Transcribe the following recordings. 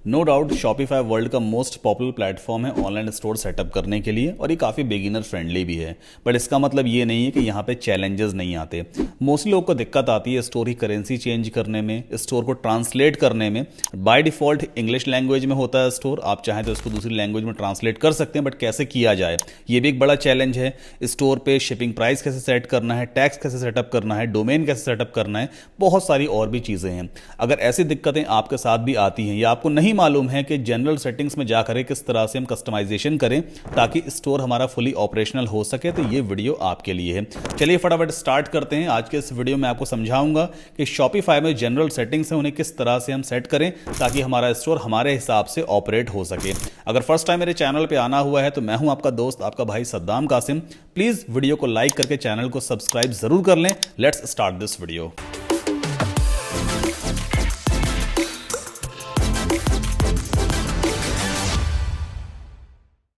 No doubt Shopify world का most popular platform है online store setup करने के लिए और ये काफ़ी बिगिनर फ्रेंडली भी है। बट इसका मतलब ये नहीं है कि यहाँ पे चैलेंजेस नहीं आते। मोस्टली लोग को दिक्कत आती है स्टोर की करेंसी चेंज करने में, स्टोर को ट्रांसलेट करने में। बाय डिफ़ॉल्ट इंग्लिश लैंग्वेज में होता है स्टोर, आप चाहें तो इसको दूसरी लैंग्वेज में ट्रांसलेट कर सकते हैं, बट कैसे किया जाए ये भी एक बड़ा चैलेंज है। स्टोर पे शिपिंग प्राइस कैसे सेट करना है, टैक्स कैसे सेटअप करना है, डोमेन कैसे सेटअप करना है, बहुत सारी और भी चीज़ें हैं। अगर ऐसी दिक्कतें आपके साथ भी आती हैं या आपको नहीं मालूम है कि जनरल सेटिंग्स में जाकर किस तरह से हम कस्टमाइजेशन करें ताकि स्टोर हमारा फुली ऑपरेशनल हो सके, तो ये वीडियो आपके लिए है। चलिए फटाफट स्टार्ट करते हैं। आज के इस वीडियो में आपको समझाऊंगा कि शॉपिफाई में जनरल सेटिंग्स हैं उन्हें किस तरह से हम सेट करें ताकि हमारा स्टोर हमारे हिसाब से ऑपरेट हो सके। अगर फर्स्ट टाइम मेरे चैनल पर आना हुआ है तो मैं हूं आपका दोस्त, आपका भाई सद्दाम कासिम। प्लीज वीडियो को लाइक करके चैनल को सब्सक्राइब जरूर कर लें। Let's start this video.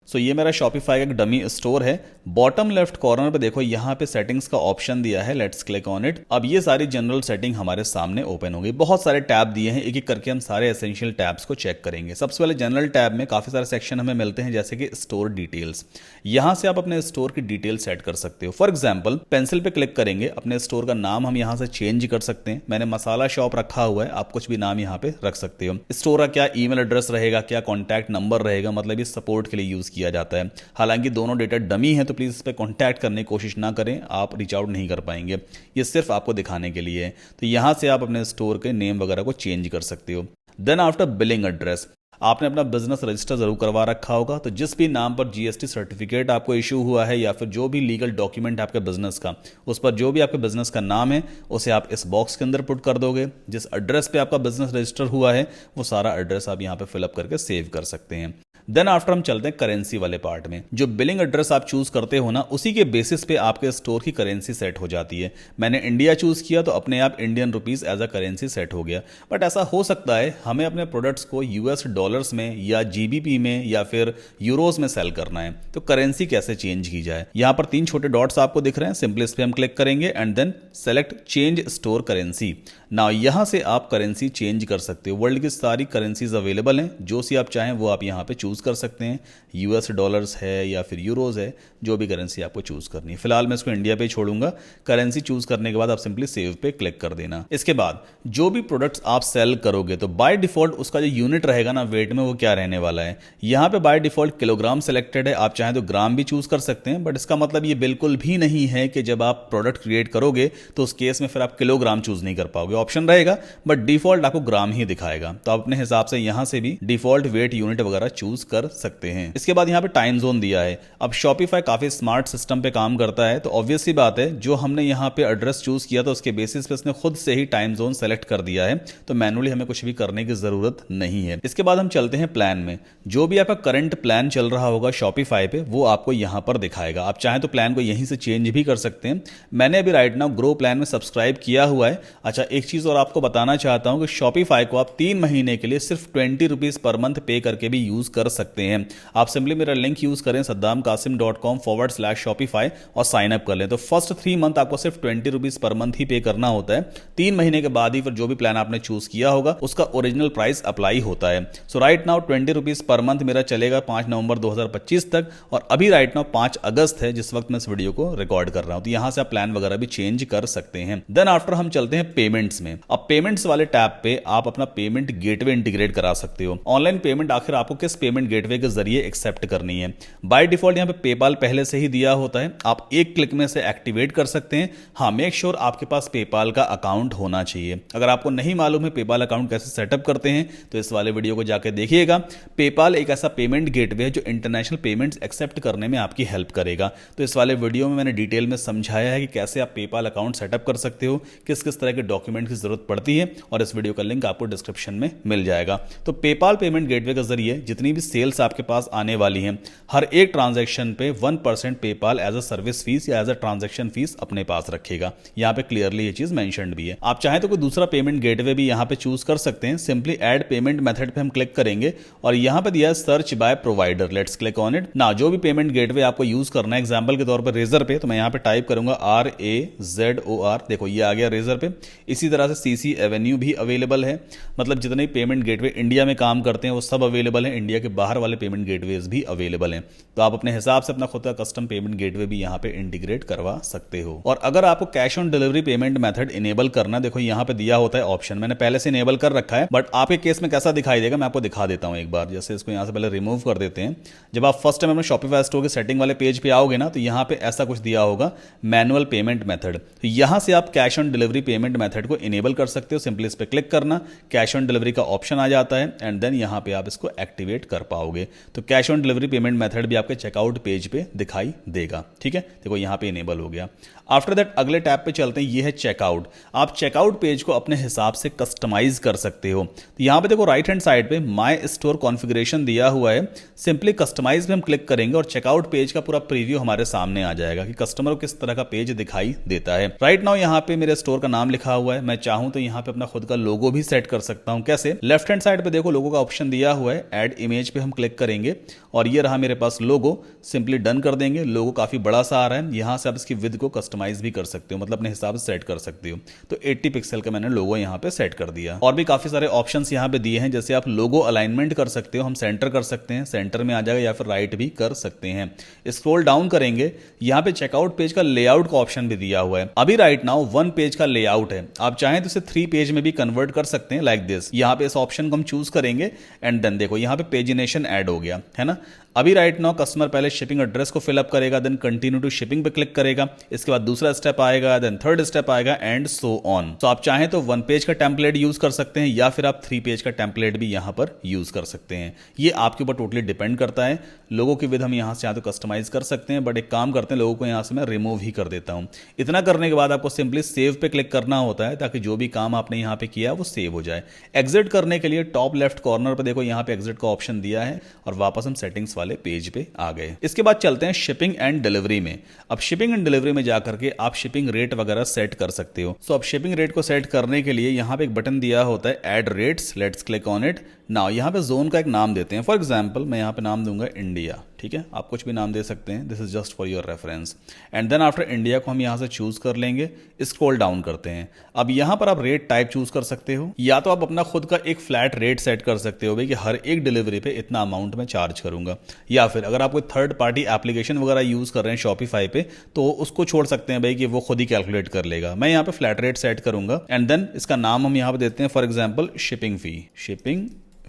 So ये मेरा शॉपिफाई का एक डमी स्टोर है। बॉटम लेफ्ट कॉर्नर पे देखो, यहाँ पे सेटिंग्स का ऑप्शन दिया है, लेट्स क्लिक ऑन इट। अब ये सारी जनरल सेटिंग हमारे सामने ओपन हो गई। बहुत सारे टैब दिए हैं, एक एक करके हम सारे एसेंशियल टैब्स को चेक करेंगे। सबसे पहले जनरल टैब में काफी सारे सेक्शन हमें मिलते हैं, जैसे कि स्टोर डिटेल्स। यहाँ से आप अपने स्टोर की डिटेल सेट कर सकते हो। फॉर एग्जाम्पल पेंसिल पे क्लिक करेंगे, अपने स्टोर का नाम हम यहाँ से चेंज कर सकते हैं। मैंने मसाला शॉप रखा हुआ है, आप कुछ भी नाम यहाँ पे रख सकते हो। स्टोर का क्या ईमेल एड्रेस रहेगा, क्या कॉन्टैक्ट नंबर रहेगा, मतलब ये सपोर्ट के लिए यूज किया जाता है। हालांकि दोनों डेटा डमी है तो प्लीज इस पर कॉन्टैक्ट करने की कोशिश ना करें, आप रीच आउट नहीं कर पाएंगे। ये सिर्फ आपको दिखाने के लिए है। तो यहां से आप अपने स्टोर के नेम वगैरह को चेंज कर सकते हो। देन आफ्टर बिलिंग एड्रेस, आपने अपना बिजनेस रजिस्टर जरूर करवा रखा होगा, तो जिस भी नाम पर जीएसटी सर्टिफिकेट आपको इशू हुआ है या फिर जो भी लीगल डॉक्यूमेंट आपके बिजनेस का, उस पर जो भी आपके बिजनेस का नाम है उसे आप इस बॉक्स के अंदर पुट कर दोगे। जिस एड्रेस पे आपका बिजनेस रजिस्टर हुआ है वो सारा एड्रेस आप यहाँ पे फिलअप करके सेव कर सकते हैं। देन आफ्टर हम चलते हैं करेंसी वाले पार्ट में। जो बिलिंग एड्रेस आप चूज करते हो ना, उसी के बेसिस पे आपके स्टोर की करेंसी सेट हो जाती है। मैंने इंडिया चूज किया तो अपने आप Indian rupees as a currency set हो गया। बट ऐसा हो सकता है हमें अपने प्रोडक्ट्स को यूएस डॉलर्स में या जीबीपी में या फिर यूरोज में सेल करना है, तो करेंसी कैसे चेंज की जाए। यहां पर 3 छोटे डॉट्स आपको दिख रहे हैं, सिंपली इस पे हम क्लिक करेंगे and then select change store currency. Now यहां से आप करेंसी चेंज कर सकते हो। वर्ल्ड की सारी करेंसीज अवेलेबल हैं, जो सी आप चाहें वो आप यहां पे चूज कर सकते हैं। यूएस डॉलर्स है या फिर यूरोज है, जो भी करेंसी आपको चूज करनी है। फिलहाल मैं इसको इंडिया पे छोड़ूंगा। करेंसी चूज करने के बाद आप सिंपली सेव पे क्लिक कर देना। इसके बाद जो भी प्रोडक्ट्स आप सेल करोगे तो बाय डिफॉल्ट उसका जो यूनिट रहेगा ना वेट में, वो क्या रहने वाला है। यहां पे बाय डिफॉल्ट किलोग्राम सेलेक्टेड है, आप चाहें तो ग्राम भी चूज कर सकते हैं। बट इसका मतलब ये बिल्कुल भी नहीं है कि जब आप प्रोडक्ट क्रिएट करोगे तो उस केस में फिर आप किलोग्राम चूज नहीं कर पाओगे। ऑप्शन रहेगा बट डिफॉल्ट आपको ग्राम ही दिखाएगा, तो आप अपने हिसाब से यहां से भी डिफॉल्ट वेट यूनिट वगैरह चूज कर सकते हैं। इसके बाद यहां पे टाइम जोन दिया है। अब शॉपिफाई काफी स्मार्ट सिस्टम पे काम करता है, तो ऑब्वियस सी बात है जो हमने यहां पे एड्रेस चूज किया था उसके बेसिस पे इसने खुद से ही टाइम जोन सेलेक्ट कर दिया है, तो मैनुअली हमें कुछ भी करने की जरूरत नहीं है। इसके बाद हम चलते हैं प्लान में। जो भी आपका करंट प्लान चल रहा होगा शॉपिफाई पे वो आपको यहां पर दिखाएगा। आप चाहें तो प्लान को यहीं से चेंज भी कर सकते हैं। मैंने अभी राइट नाउ ग्रो प्लान में सब्सक्राइब किया हुआ है। अच्छा, एक चीज और आपको बताना चाहता हूं कि शॉपिफाई को आप 3 महीने के लिए सिर्फ 20 रुपीज पर मंथ पे करके भी यूज कर सकते हैं। आप सिंपली मेरा लिंक यूज करें saddamkasim.com/shopify और साइन अप कर लें। तो फर्स्ट 3 मंथ आपको सिर्फ 20 रुपीज पर मंथ ही पे करना होता है। 3 महीने के बाद ही फिर जो भी प्लान आपने चूज किया होगा उसका ओरिजिनल प्राइस अप्लाई होता है। So right now 20 rupees per month मेरा चलेगा 5 नवंबर 2025 तक, और अभी राइट नाउ 5 अगस्त है जिस वक्त मैं इस वीडियो को रिकॉर्ड कर रहा हूं। तो यहां से आप प्लान वगैरह भी चेंज कर सकते हैं। देन आफ्टर हम चलते हैं पेमेंट्स में। अब पेमेंट्स वाले टैब पे आप अपना पेमेंट गेटवे इंटीग्रेट करा सकते हो। ऑनलाइन पेमेंट आखिर आपको किस पेमेंट गेटवे के जरिए एक्सेप्ट करनी है। बाय डिफॉल्ट यहां पे पेपाल पहले से ही दिया होता है, आप एक क्लिक में से एक्टिवेट कर सकते हैं। हाँ, मेक श्योर आपके पास पेपाल का अकाउंट होना चाहिए। अगर आपको नहीं मालूम है पेपाल अकाउंट कैसे सेटअप करते हैं तो इस वाले वीडियो को जाकर देखिएगा। पेपाल एक ऐसा पेमेंट गेटवे है जो इंटरनेशनल पेमेंट्स एक्सेप्ट करने में आपकी हेल्प करेगा। तो इस वाले वीडियो में मैंने डिटेल में समझाया है कि कैसे आप पेपाल अकाउंट सेटअप कर सकते हो, किस किस तरह के डॉक्यूमेंट की जरूरत पड़ती है, और इस वीडियो का लिंक आपको डिस्क्रिप्शन में मिल जाएगा। तो पेपाल पेमेंट गेटवे के जरिए जितनी भी सेल्स आपके पास आने वाली हैं, हर एक ट्रांजैक्शन पे 1% PayPal as a service fee या एज अ ट्रांजैक्शन फीस अपने पास रखेगा। यहां पे क्लियरली ये चीज मेंशन्ड भी है। आप चाहें तो कोई दूसरा पेमेंट गेटवे भी यहां पे चूज कर सकते हैं। सिंपली ऐड पेमेंट मेथड पे हम क्लिक करेंगे और यहां पे दिया है search by provider. Let's click on it. ना जो भी पेमेंट गेटवे आपको यूज करना है, एग्जांपल के तौर पर रेजर पे, तो मैं यहां पे टाइप करूंगा RAZOR। देखो ये आ गया रेजर पे। इसी तरह तरह से CC एवेन्यू भी अवेलेबल है, मतलब जितने पेमेंट गेटवे इंडिया में काम करते हैं वो सब अवेलेबल है, इंडिया के बाहर वाले पेमेंट गेटवेज भी अवेलेबल हैं। तो आप अपने हिसाब से अपना खुद का कस्टम पेमेंट गेटवे भी यहाँ पे इंटीग्रेट करवा सकते हो। और अगर आपको cash on delivery payment method enable करना, देखो यहाँ पे दिया होता है ऑप्शन, मैंने पहले से इनेबल कर रखा है, बट आपके केस में कैसा दिखाई देगा मैं आपको दिखा देता हूँ एक बार। जैसे इसको यहाँ से पहले रिमूव कर देते हैं। जब आप फर्स्ट टाइम अपने शॉपिफाई स्टोर के सेटिंग वाले पेज पे आओगे ना, तो यहाँ पे ऐसा कुछ दिया होगा मैनुअल पेमेंट मेथड। तो यहाँ से आप cash on delivery payment method को इनेबल कर सकते हो। सिंपली इस पर क्लिक करना, कैश ऑन डिलीवरी का ऑप्शन आ जाता है एंड देन यहाँ पे आप इसको एक्टिवेट कर पाओगे। तो cash on delivery payment method भी आपके चेकआउट पेज पे दिखाई देगा। ठीक है, देखो यहाँ पे इनेबल हो गया। आफ्टर दैट अगले टैब पे चलते हैं, ये है चेकआउट। आप चेकआउट पेज को अपने हिसाब से कस्टमाइज कर सकते हो। तो यहाँ पे देखो राइट हैंड साइड पे माय स्टोर कॉन्फ़िगरेशन दिया हुआ है। सिंपली कस्टमाइज पे हम क्लिक करेंगे और चेकआउट पेज का पूरा प्रीव्यू हमारे सामने आ जाएगा कि कस्टमर को किस तरह का पेज दिखाई देता है। राइट नाउ यहाँ पे मेरे स्टोर का नाम लिखा हुआ है, मैं चाहूं तो यहाँ पे अपना खुद का लोगो भी सेट कर सकता हूं। कैसे? लेफ्ट हैंड साइड पे देखो लोगो का ऑप्शन दिया हुआ है, ऐड इमेज पे हम क्लिक करेंगे और ये रहा मेरे पास लोगो। सिंपली डन कर देंगे। लोगो काफी बड़ा सा आ रहा है, यहां से आप इसकी विड्थ को कस्टमाइज भी कर सकते हो, मतलब अपने हिसाब से सेट कर सकते हो। तो 80 पिक्सल का मैंने लोगो यहाँ पे सेट कर दिया। और भी काफी सारे ऑप्शंस यहाँ पे दिए हैं, जैसे आप लोगो अलाइनमेंट कर सकते हो, हम सेंटर कर सकते हैं, सेंटर में आ जाएगा, या फिर राइट भी कर सकते हैं। स्क्रॉल डाउन करेंगे, यहाँ पे चेकआउट पेज का लेआउट का ऑप्शन भी दिया हुआ है। अभी राइट नाउ 1 पेज का लेआउट है, आप चाहें तो इसे 3 पेज में भी कन्वर्ट कर सकते हैं लाइक दिस। यहाँ पे इस ऑप्शन को हम चूज करेंगे एंड देन देखो यहाँ पे पेजिनेशन ऐड हो गया है ना। अभी राइट नाउ कस्टमर पहले शिपिंग एड्रेस को फिलअप करेगा, देन कंटिन्यू टू शिपिंग पे क्लिक करेगा, इसके बाद दूसरा स्टेप आएगा, देन थर्ड स्टेप आएगा एंड सो ऑन। तो आप चाहें तो 1 पेज का टेम्पलेट यूज कर सकते हैं या फिर आप 3 पेज का टेम्पलेट भी यहां पर यूज कर सकते हैं। ये आपके ऊपर टोटली डिपेंड करता है। लोगों की विद हम यहां से चाहे तो कस्टमाइज कर सकते हैं, बट एक काम करते हैं, लोगों को यहां से मैं रिमूव ही कर देता हूं। इतना करने के बाद आपको सिंपली सेव पे क्लिक करना होता है ताकि जो भी काम आपने यहां पे किया वो सेव हो जाए। एग्जिट करने के लिए टॉप लेफ्ट कॉर्नर पर देखो यहाँ पे एग्जिट का ऑप्शन दिया है और वापस हम सेटिंग्स वाले पेज पे आ गए। इसके बाद चलते हैं शिपिंग एंड डिलीवरी में। अब शिपिंग एंड डिलीवरी में जाकर के आप शिपिंग रेट वगैरह सेट कर सकते हो। सो अब शिपिंग रेट को सेट करने के लिए यहाँ पे एक बटन दिया होता है add rates, let's click on it. Now यहाँ पे जोन का एक नाम देते हैं, फॉर एग्जाम्पल मैं यहाँ पे नाम दूंगा इंडिया। ठीक है, आप कुछ भी नाम दे सकते हैं, this is just for your reference. And then after India को हम यहाँ से चूज कर लेंगे, स्क्रॉल डाउन करते हैं। अब यहाँ पर आप रेट टाइप चूज कर सकते हो, या तो आप अपना खुद का एक फ्लैट रेट सेट कर सकते हो भाई कि हर एक डिलीवरी पे इतना अमाउंट में चार्ज करूंगा, या फिर अगर आप कोई थर्ड पार्टी एप्लीकेशन वगैरह यूज कर रहे हैं शॉपिफाई पे तो उसको छोड़ सकते हैं भाई कि वो खुद ही कैलकुलेट कर लेगा। मैं यहाँ पे फ्लैट रेट सेट करूंगा एंड देन इसका नाम हम यहाँ पे देते हैं फॉर एग्जाम्पल शिपिंग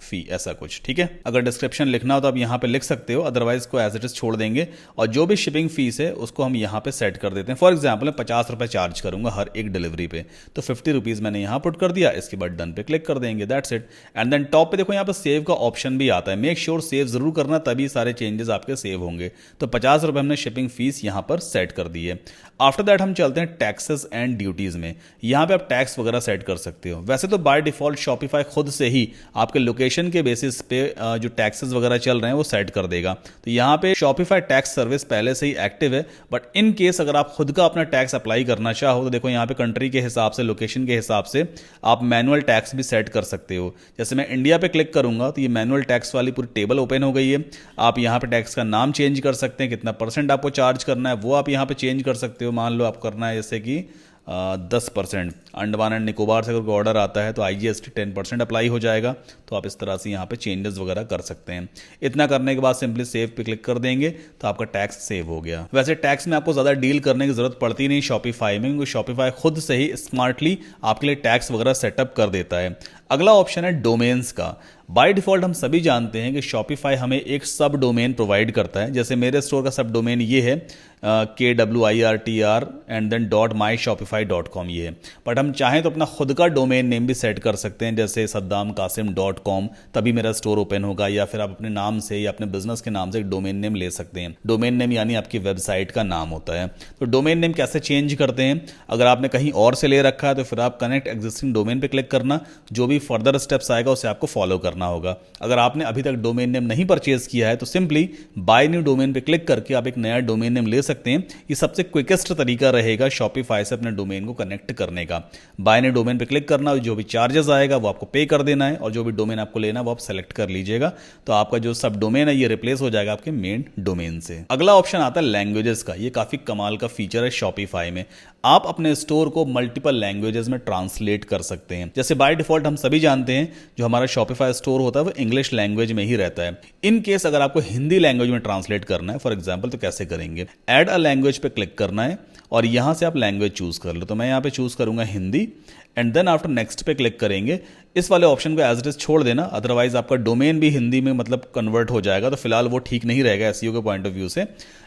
फी, ऐसा कुछ। ठीक है, अगर डिस्क्रिप्शन लिखना हो तो आप यहाँ पे लिख सकते हो, अदरवाइज को एज इट इज छोड़ देंगे और जो भी शिपिंग फीस है उसको हम यहाँ पे सेट कर देते हैं। फॉर एग्जाम्पल मैं 50 रुपए चार्ज करूंगा हर एक डिलीवरी पे, तो 50 रुपीज मैंने यहाँ पुट कर दिया। इसके बाद डन पे क्लिक कर देंगे, that's it. And then top पे देखो यहाँ पे सेव का ऑप्शन भी आता है, मेक श्योर सेव जरूर करना, तभी सारे चेंजेस आपके सेव होंगे। तो 50 रुपए हमने शिपिंग फीस यहाँ पर सेट कर दी है। आफ्टर दैट हम चलते हैं टैक्सेस एंड ड्यूटीज में। यहाँ पे आप टैक्स वगैरह सेट कर सकते हो। वैसे तो बाय डिफॉल्ट शॉपिफाई खुद से ही आपके लोकेशन के बेसिस पे जो टैक्सेस वगैरह चल रहे हैं वो सेट कर देगा। तो यहाँ पे शॉपिफाई टैक्स सर्विस पहले से ही एक्टिव है, बट इन केस अगर आप खुद का अपना टैक्स अप्लाई करना चाहो तो देखो यहाँ पे कंट्री के हिसाब से, लोकेशन के हिसाब से आप मैनुअल टैक्स भी सेट कर सकते हो। जैसे मैं इंडिया पे क्लिक करूंगा तो ये मैनुअल टैक्स वाली पूरी टेबल ओपन हो गई है। आप यहाँ पे टैक्स का नाम चेंज कर सकते हैं, कितना % आपको चार्ज करना है वो आप यहाँ पे चेंज कर सकते हो। मान लो आप करना है जैसे कि 10%, अंडमान एंड निकोबार से अगर कोई ऑर्डर आता है तो IGST 10% अप्लाई हो जाएगा। तो आप इस तरह से यहाँ पे चेंजेस वगैरह कर सकते हैं। इतना करने के बाद सिंपली सेव पे क्लिक कर देंगे तो आपका टैक्स सेव हो गया। वैसे टैक्स में आपको ज़्यादा डील करने की जरूरत पड़ती नहीं शॉपिफाई में, क्योंकि शॉपिफाई खुद से ही स्मार्टली आपके लिए टैक्स वगैरह सेटअप कर देता है। अगला ऑप्शन है डोमेन्स का। बाय डिफॉल्ट हम सभी जानते हैं कि शॉपिफाई हमें एक सब डोमेन प्रोवाइड करता है। जैसे मेरे स्टोर का सब डोमेन ये है KWIRTR एंड देन .myshopify.com, ये है। बट हम चाहें तो अपना खुद का डोमेन नेम भी सेट कर सकते हैं, जैसे saddamkasim.com, तभी मेरा स्टोर ओपन होगा। या फिर आप अपने नाम से या अपने बिजनेस के नाम से एक डोमेन नेम ले सकते हैं। डोमेन नेम यानी आपकी वेबसाइट का नाम होता है। तो डोमेन नेम कैसे चेंज करते हैं, अगर आपने कहीं और से ले रखा है तो फिर आप कनेक्ट एग्जिस्टिंग डोमेन पे क्लिक करना, जो भी फर्दर स्टेप्स आएगा उसे आपको फॉलो करना होगा। अगर आपने अभी तक डोमेन नेम नहीं परचेज किया है तो सिंपली बाय न्यू डोमेन पे क्लिक करके आप एक नया डोमेन नेम ले सकते हैं। ये सबसे क्विकेस्ट तरीका रहेगा शॉपिफाई से अपने डोमेन को कनेक्ट करने का। बाय न्यू डोमेन पे क्लिक करना, जो भी चार्जेस आएगा वो आपको पे कर देना है और जो भी डोमेन आपको लेना वो आप सेलेक्ट कर लीजिएगा। तो आपका जो सब डोमेन है ये रिप्लेस हो जाएगा आपके मेन डोमेन से। अगला ऑप्शन आता है लैंग्वेजेस का। ये काफी कमाल का फीचर है शॉपिफाई में। आप अपने स्टोर को मल्टीपल लैंग्वेजेस में ट्रांसलेट कर सकते हैं। जैसे बाय डिफॉल्ट हम सभी जानते हैं जो हमारा शॉपिफाई स्टोर होता है वो इंग्लिश लैंग्वेज में ही रहता है। इन केस अगर आपको हिंदी लैंग्वेज में ट्रांसलेट करना है फॉर एग्जाम्पल, तो कैसे करेंगे? ऐड अ लैंग्वेज पे क्लिक करना है और यहां से आप लैंग्वेज चूज कर लो। तो मैं यहां पे चूज करूंगा Hindi and then after next पे क्लिक करेंगे। इस वाले ऑप्शन को एज इट इज छोड़ देना, अदरवाइज आपका डोमेन भी हिंदी में मतलब कन्वर्ट हो जाएगा, तो फिलहाल वो ठीक नहीं रहेगा एसईओ के पॉइंट ऑफ व्यू से।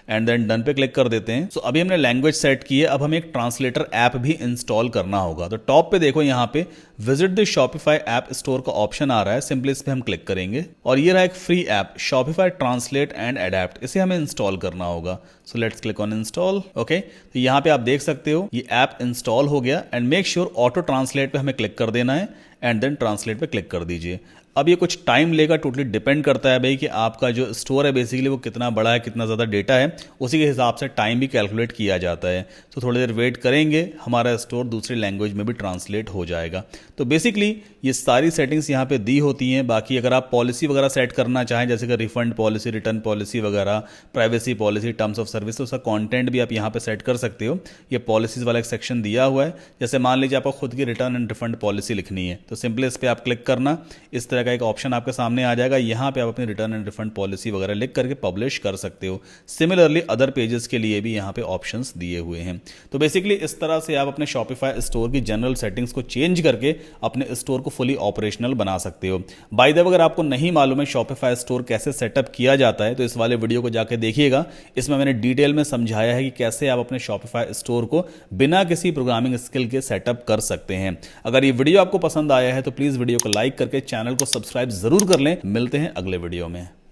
एंड देन डन पे क्लिक कर देते हैं। सो अभी हमने लैंग्वेज सेट की है, अब हमें एक ट्रांसलेटर ऐप भी इंस्टॉल करना होगा। तो टॉप पे देखो यहाँ पे visit the Shopify app store का ऑप्शन आ रहा है, सिंपली इस पे हम क्लिक करेंगे और ये रहा एक free app Shopify translate and adapt, इसे हमें इंस्टॉल करना होगा। So let's click on install. Okay, तो यहाँ पे आप देख सकते हो ये ऐप इंस्टॉल हो गया and make sure auto translate पे हमें क्लिक कर देना है एंड देन ट्रांसलेट पे क्लिक कर दीजिए। अब ये कुछ टाइम लेगा, टोटली डिपेंड करता है भाई कि आपका जो स्टोर है बेसिकली वो कितना बड़ा है, कितना ज़्यादा डेटा है, उसी के हिसाब से टाइम भी कैलकुलेट किया जाता है। तो थोड़ी देर वेट करेंगे, हमारा स्टोर दूसरी लैंग्वेज में भी ट्रांसलेट हो जाएगा। तो बेसिकली ये सारी सेटिंग्स यहाँ पे दी होती हैं। बाकी अगर आप पॉलिसी वगैरह सेट करना चाहें जैसे कि रिफंड पॉलिसी, रिटर्न पॉलिसी वगैरह, privacy policy, terms of service, तो उसका कॉन्टेंट भी आप यहाँ पे सेट कर सकते हो। ये पॉलिसीज वाला एक सेक्शन दिया हुआ है। जैसे मान लीजिए आपको खुद की रिटर्न एंड रिफंड पॉलिसी लिखनी है तो सिंपली इस पर आप क्लिक करना, इस तरह का एक ऑप्शन आपके सामने आ जाएगा। यहाँ पे आप अपनी रिटर्न एंड रिफंड पॉलिसी वगैरह लिख करके पब्लिश कर सकते हो। सिमिलरली अदर पेजेस के लिए भी यहाँ पे ऑप्शंस दिए हुए हैं। तो बेसिकली इस तरह से आप अपने शॉपिफाई स्टोर की जनरल सेटिंग्स को चेंज करके अपने स्टोर को फुली ऑपरेशनल बना सकते हो। बाय द वे, अगर आपको नहीं मालूम है शॉपिफाई स्टोर कैसे सेटअप किया जाता है तो इस वाले वीडियो को जाके देखिएगा। इसमें मैंने डिटेल में समझाया है कि कैसे आप अपने शॉपिफाई स्टोर को बिना किसी प्रोग्रामिंग स्किल के सेटअप कर सकते हैं। अगर ये वीडियो आपको पसंद आया है तो प्लीज वीडियो को लाइक करके चैनल को सब्सक्राइब जरूर कर लें। मिलते हैं अगले वीडियो में।